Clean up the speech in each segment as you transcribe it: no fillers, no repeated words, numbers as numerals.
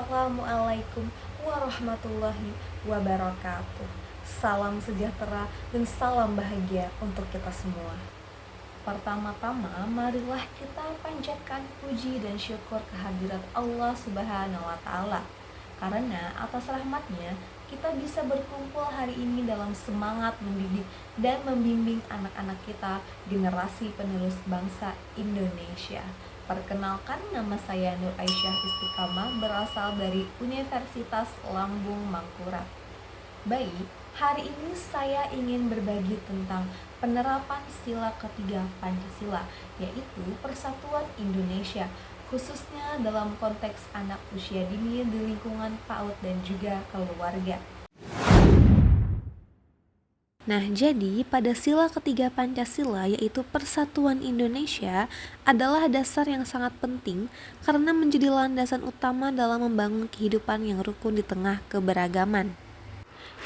Assalamualaikum warahmatullahi wabarakatuh. Salam sejahtera dan salam bahagia untuk kita semua. Pertama-tama, marilah kita panjatkan puji dan syukur kehadirat Allah Subhanahu wa Ta'ala, karena atas rahmatnya kita bisa berkumpul hari ini dalam semangat mendidik dan membimbing anak-anak kita, generasi penerus bangsa Indonesia. Perkenalkan, nama saya Nur Aisyah Istiqamah, berasal dari Universitas Lambung Mangkurat. Baik, hari ini saya ingin berbagi tentang penerapan sila ketiga Pancasila, yaitu Persatuan Indonesia, khususnya dalam konteks anak usia dini di lingkungan PAUD dan juga keluarga. Nah, jadi pada sila ketiga Pancasila, yaitu Persatuan Indonesia, adalah dasar yang sangat penting karena menjadi landasan utama dalam membangun kehidupan yang rukun di tengah keberagaman.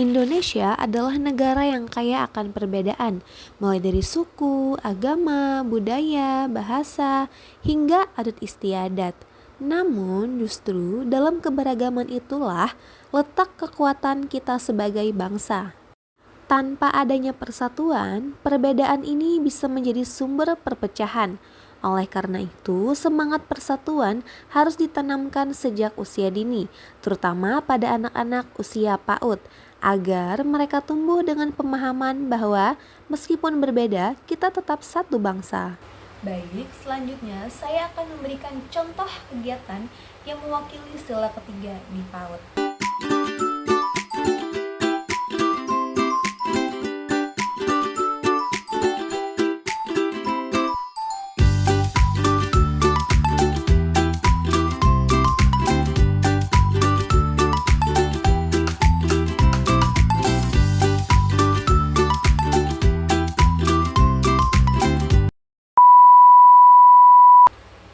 Indonesia adalah negara yang kaya akan perbedaan, mulai dari suku, agama, budaya, bahasa, hingga adat istiadat. Namun justru dalam keberagaman itulah letak kekuatan kita sebagai bangsa. Tanpa adanya persatuan, perbedaan ini bisa menjadi sumber perpecahan. Oleh karena itu, semangat persatuan harus ditanamkan sejak usia dini, terutama pada anak-anak usia PAUD, agar mereka tumbuh dengan pemahaman bahwa meskipun berbeda, kita tetap satu bangsa. Baik, selanjutnya saya akan memberikan contoh kegiatan yang mewakili sila ketiga di PAUD.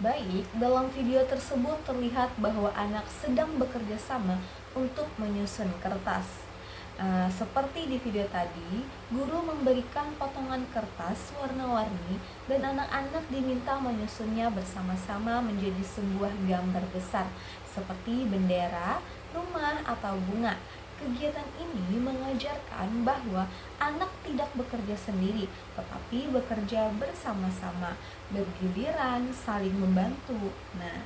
Baik, dalam video tersebut terlihat bahwa anak sedang bekerja sama untuk menyusun kertas. Seperti di video tadi, guru memberikan potongan kertas warna-warni dan anak-anak diminta menyusunnya bersama-sama menjadi sebuah gambar besar seperti bendera, rumah, atau bunga. Kegiatan ini mengajarkan bahwa anak tidak bekerja sendiri, tetapi bekerja bersama-sama, bergiliran, saling membantu. Nah,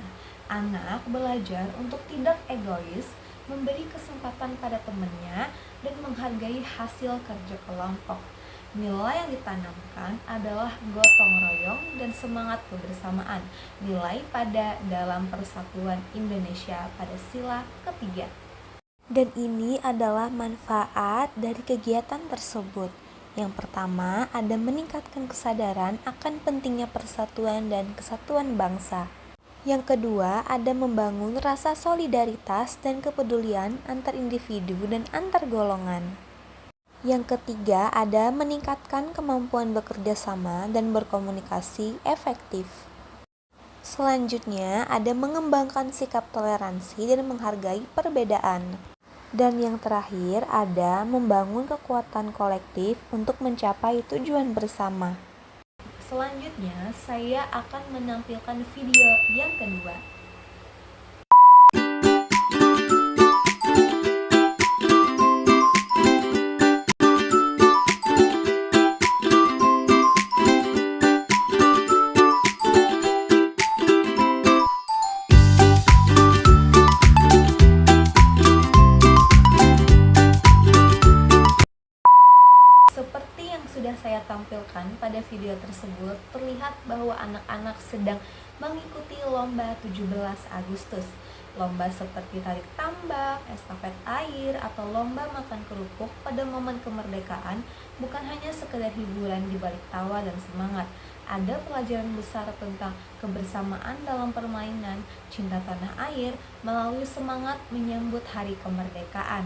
anak belajar untuk tidak egois, memberi kesempatan pada temannya, dan menghargai hasil kerja kelompok. Nilai yang ditanamkan adalah gotong royong dan semangat kebersamaan, nilai pada dalam Persatuan Indonesia pada sila ketiga. Dan ini adalah manfaat dari kegiatan tersebut. Yang pertama, ada meningkatkan kesadaran akan pentingnya persatuan dan kesatuan bangsa. Yang kedua, ada membangun rasa solidaritas dan kepedulian antar individu dan antar golongan. Yang ketiga, ada meningkatkan kemampuan bekerja sama dan berkomunikasi efektif. Selanjutnya, ada mengembangkan sikap toleransi dan menghargai perbedaan. Dan yang terakhir, ada membangun kekuatan kolektif untuk mencapai tujuan bersama. Selanjutnya, saya akan menampilkan video yang kedua. Seperti yang sudah saya tampilkan pada video tersebut, terlihat bahwa anak-anak sedang mengikuti lomba 17 Agustus. Lomba seperti tarik tambang, estafet air, atau lomba makan kerupuk pada momen kemerdekaan bukan hanya sekedar hiburan di balik tawa dan semangat. Ada pelajaran besar tentang kebersamaan dalam permainan, cinta tanah air, melalui semangat menyambut hari kemerdekaan.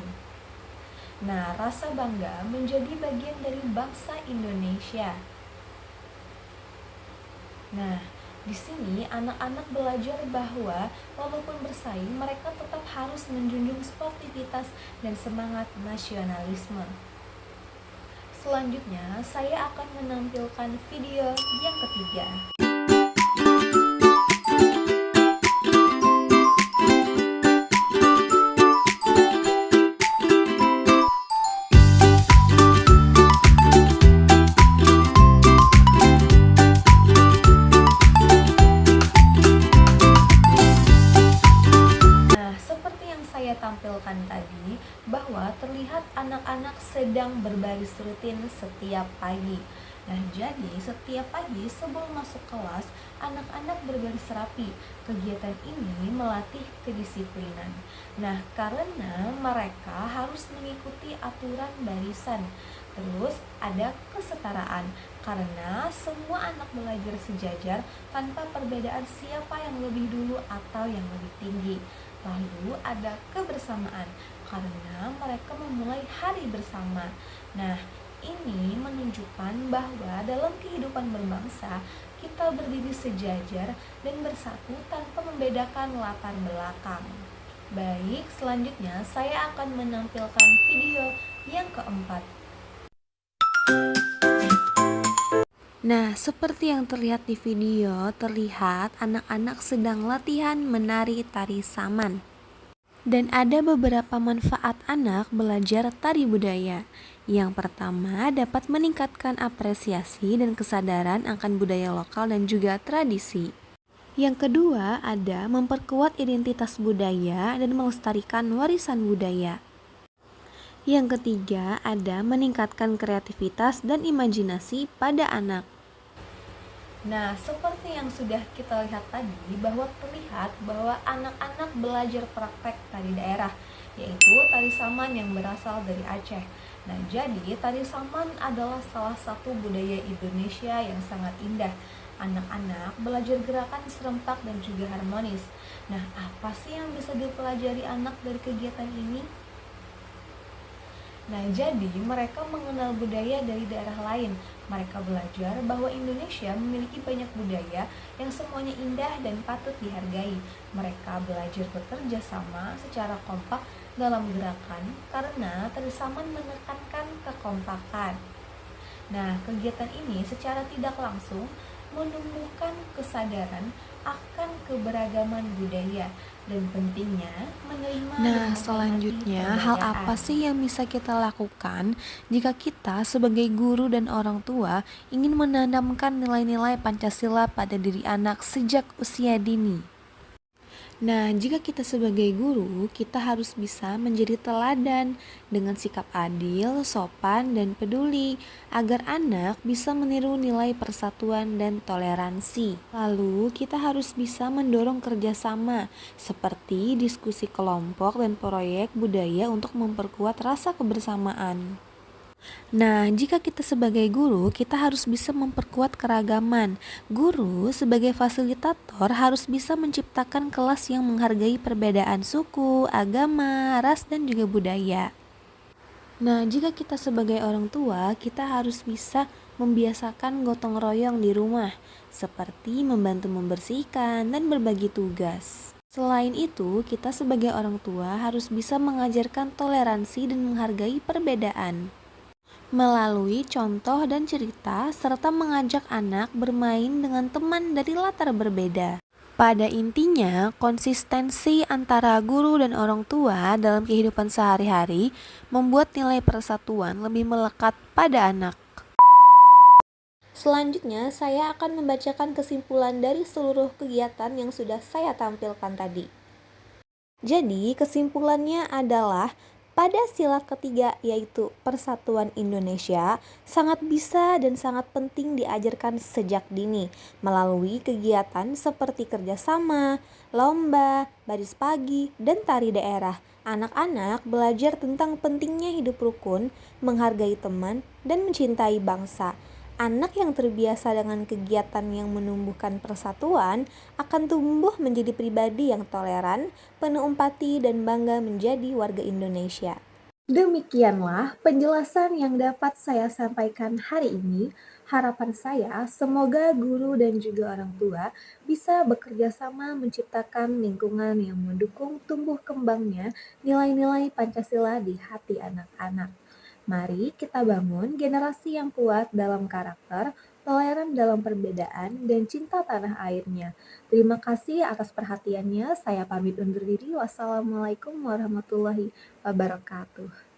Nah, rasa bangga menjadi bagian dari bangsa Indonesia. Nah, di sini anak-anak belajar bahwa walaupun bersaing, mereka tetap harus menjunjung sportivitas dan semangat nasionalisme. Selanjutnya, saya akan menampilkan video yang ketiga. anak sedang berbaris rutin setiap pagi. Nah, jadi setiap pagi sebelum masuk kelas, anak-anak berbaris rapi. Kegiatan ini melatih kedisiplinan. Nah, karena mereka harus mengikuti aturan barisan. Terus ada kesetaraan, karena semua anak belajar sejajar tanpa perbedaan siapa yang lebih dulu atau yang lebih tinggi. Lalu ada kebersamaan, karena mereka memulai hari bersama. Nah, ini menunjukkan bahwa dalam kehidupan berbangsa, kita berdiri sejajar dan bersatu tanpa membedakan latar belakang. Baik, selanjutnya saya akan menampilkan video yang keempat. Nah, seperti yang terlihat di video, terlihat anak-anak sedang latihan menari tari saman. Dan ada beberapa manfaat anak belajar tari budaya. Yang pertama, dapat meningkatkan apresiasi dan kesadaran akan budaya lokal dan juga tradisi. Yang kedua, ada memperkuat identitas budaya dan melestarikan warisan budaya. Yang ketiga, ada meningkatkan kreativitas dan imajinasi pada anak. Nah, seperti yang sudah kita lihat tadi, bahwa terlihat bahwa anak-anak belajar praktek tari daerah, yaitu tari saman yang berasal dari Aceh. Nah, jadi tari saman adalah salah satu budaya Indonesia yang sangat indah. Anak-anak belajar gerakan serempak dan juga harmonis. Nah, apa sih yang bisa dipelajari anak dari kegiatan ini? Nah, jadi mereka mengenal budaya dari daerah lain. Mereka belajar bahwa Indonesia memiliki banyak budaya yang semuanya indah dan patut dihargai. Mereka belajar bekerja sama secara kompak dalam gerakan karena tari saman menekankan kekompakan. Nah, kegiatan ini secara tidak langsung menumbuhkan kesadaran akan keberagaman budaya dan pentingnya menerima. Nah, selanjutnya hal apa sih yang bisa kita lakukan jika kita sebagai guru dan orang tua ingin menanamkan nilai-nilai Pancasila pada diri anak sejak usia dini? Nah, jika kita sebagai guru, kita harus bisa menjadi teladan dengan sikap adil, sopan, dan peduli agar anak bisa meniru nilai persatuan dan toleransi. Lalu, kita harus bisa mendorong kerjasama seperti diskusi kelompok dan proyek budaya untuk memperkuat rasa kebersamaan. Nah, jika kita sebagai guru, kita harus bisa memperkuat keragaman. Guru sebagai fasilitator harus bisa menciptakan kelas yang menghargai perbedaan suku, agama, ras, dan juga budaya. Nah, jika kita sebagai orang tua, kita harus bisa membiasakan gotong royong di rumah, seperti membantu membersihkan dan berbagi tugas. Selain itu, kita sebagai orang tua harus bisa mengajarkan toleransi dan menghargai perbedaan melalui contoh dan cerita, serta mengajak anak bermain dengan teman dari latar berbeda. Pada intinya, konsistensi antara guru dan orang tua dalam kehidupan sehari-hari membuat nilai persatuan lebih melekat pada anak. Selanjutnya, saya akan membacakan kesimpulan dari seluruh kegiatan yang sudah saya tampilkan tadi. Jadi, kesimpulannya adalah pada sila ketiga, yaitu Persatuan Indonesia, sangat bisa dan sangat penting diajarkan sejak dini melalui kegiatan seperti kerjasama, lomba, baris pagi, dan tari daerah. Anak-anak belajar tentang pentingnya hidup rukun, menghargai teman, dan mencintai bangsa. Anak yang terbiasa dengan kegiatan yang menumbuhkan persatuan akan tumbuh menjadi pribadi yang toleran, penuh empati, dan bangga menjadi warga Indonesia. Demikianlah penjelasan yang dapat saya sampaikan hari ini. Harapan saya semoga guru dan juga orang tua bisa bekerja sama menciptakan lingkungan yang mendukung tumbuh kembangnya nilai-nilai Pancasila di hati anak-anak. Mari kita bangun generasi yang kuat dalam karakter, toleran dalam perbedaan, dan cinta tanah airnya. Terima kasih atas perhatiannya. Saya pamit undur diri. Wassalamualaikum warahmatullahi wabarakatuh.